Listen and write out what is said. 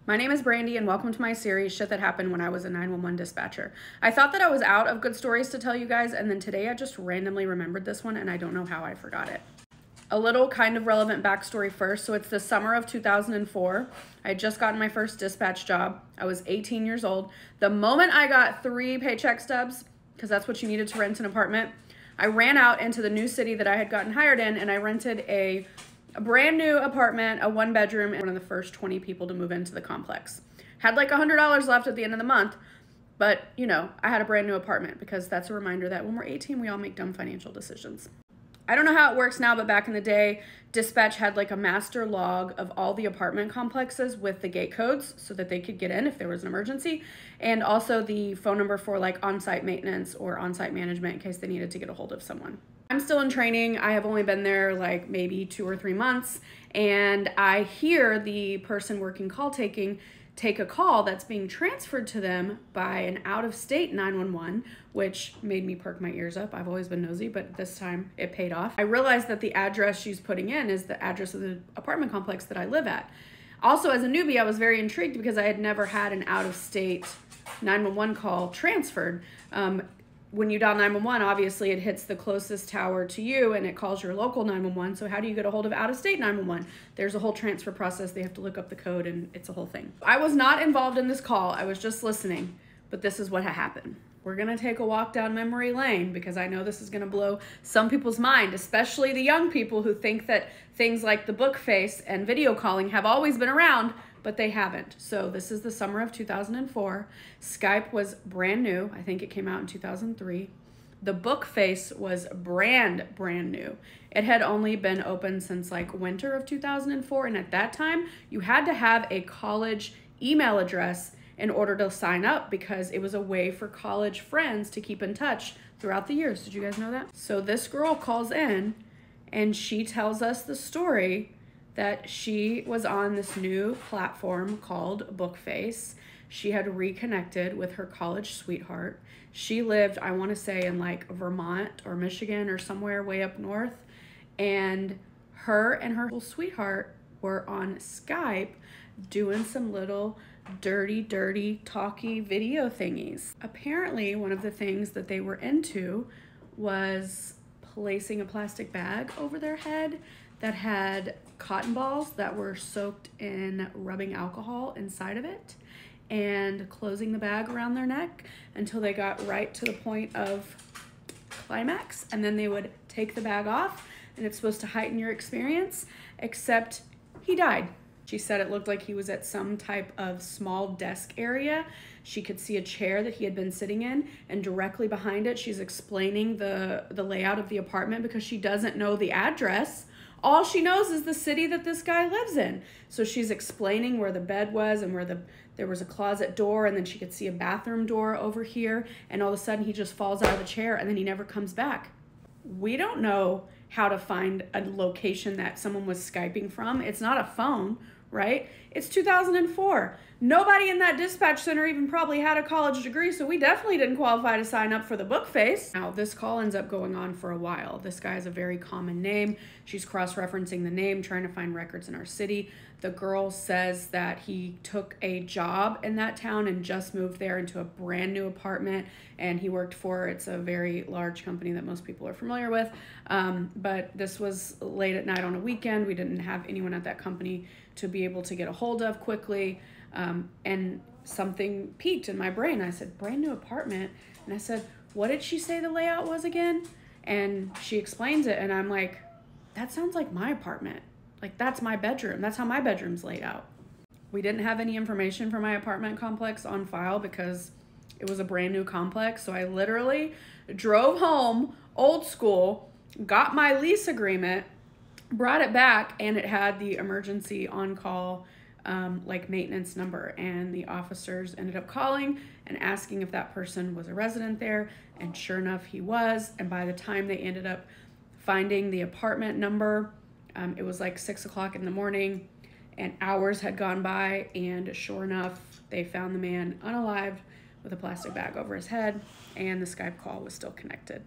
My name is Brandy and welcome to my series, Shit That Happened When I Was a 911 Dispatcher. I thought that I was out of good stories to tell you guys, and then today I just randomly remembered this one and I don't know how I forgot it. A little kind of relevant backstory first. So it's the summer of 2004. I had just gotten my first dispatch job. I was 18 years old. The moment I got 3 paycheck stubs, because that's what you needed to rent an apartment, I ran out into the new city that I had gotten hired in and I rented a brand new apartment, a 1-bedroom, and one of the first 20 people to move into the complex. Had like $100 left at the end of the month, but you know, I had a brand new apartment because that's a reminder that when we're 18, we all make dumb financial decisions. I don't know how it works now, but back in the day, dispatch had like a master log of all the apartment complexes with the gate codes so that they could get in if there was an emergency, and also the phone number for like on-site maintenance or on-site management in case they needed to get a hold of someone. I'm still in training. I have only been there like maybe 2 or 3 months, and I hear the person working call taking take a call that's being transferred to them by an out-of-state 911, which made me perk my ears up. I've always been nosy, but this time it paid off. I realized that the address she's putting in is the address of the apartment complex that I live at. Also, as a newbie, I was very intrigued because I had never had an out-of-state 911 call transferred. When you dial 911, obviously it hits the closest tower to you and it calls your local 911. So how do you get a hold of out-of-state 911? There's a whole transfer process. They have to look up the code and it's a whole thing. I was not involved in this call. I was just listening, but this is what happened. We're gonna take a walk down memory lane because I know this is gonna blow some people's mind, especially the young people who think that things like the book face and video calling have always been around, but they haven't. So this is the summer of 2004. Skype was brand new. I think it came out in 2003. The book face was brand new. It had only been open since like winter of 2004. And at that time, you had to have a college email address in order to sign up because it was a way for college friends to keep in touch throughout the years. Did you guys know that? So this girl calls in and she tells us the story that she was on this new platform called Bookface. She had reconnected with her college sweetheart. She lived, I want to say, in like Vermont or Michigan or somewhere way up north. And her sweetheart were on Skype doing some little dirty, talky video thingies. Apparently, one of the things that they were into was placing a plastic bag over their head that had cotton balls that were soaked in rubbing alcohol inside of it and closing the bag around their neck until they got right to the point of climax, and then they would take the bag off and it's supposed to heighten your experience, except he died. She said it looked like he was at some type of small desk area. She could see a chair that he had been sitting in, and directly behind it, she's explaining the layout of the apartment because she doesn't know the address. All she knows is the city that this guy lives in. So she's explaining where the bed was and where there was a closet door, and then she could see a bathroom door over here, and all of a sudden he just falls out of the chair and then he never comes back. We don't know how to find a location that someone was Skyping from. It's not a phone, right? It's 2004. Nobody in that dispatch center even probably had a college degree, so we definitely didn't qualify to sign up for the book face. Now, this call ends up going on for a while. This guy has a very common name. She's cross-referencing the name, trying to find records in our city. The girl says that he took a job in that town and just moved there into a brand new apartment, and he worked for, it's a very large company that most people are familiar with, but this was late at night on a weekend. We didn't have anyone at that company to be able to get a hold of quickly. And something peaked in my brain. I said, brand new apartment. And I said, what did she say the layout was again? And she explains it. And I'm like, that sounds like my apartment. Like, that's my bedroom. That's how my bedroom's laid out. We didn't have any information for my apartment complex on file because it was a brand new complex. So I literally drove home, old school, got my lease agreement, brought it back, and it had the emergency on-call like maintenance number, and the officers ended up calling and asking if that person was a resident there, and sure enough he was. And by the time they ended up finding the apartment number, it was like 6 o'clock in the morning and hours had gone by, and sure enough they found the man unalived with a plastic bag over his head, and the Skype call was still connected.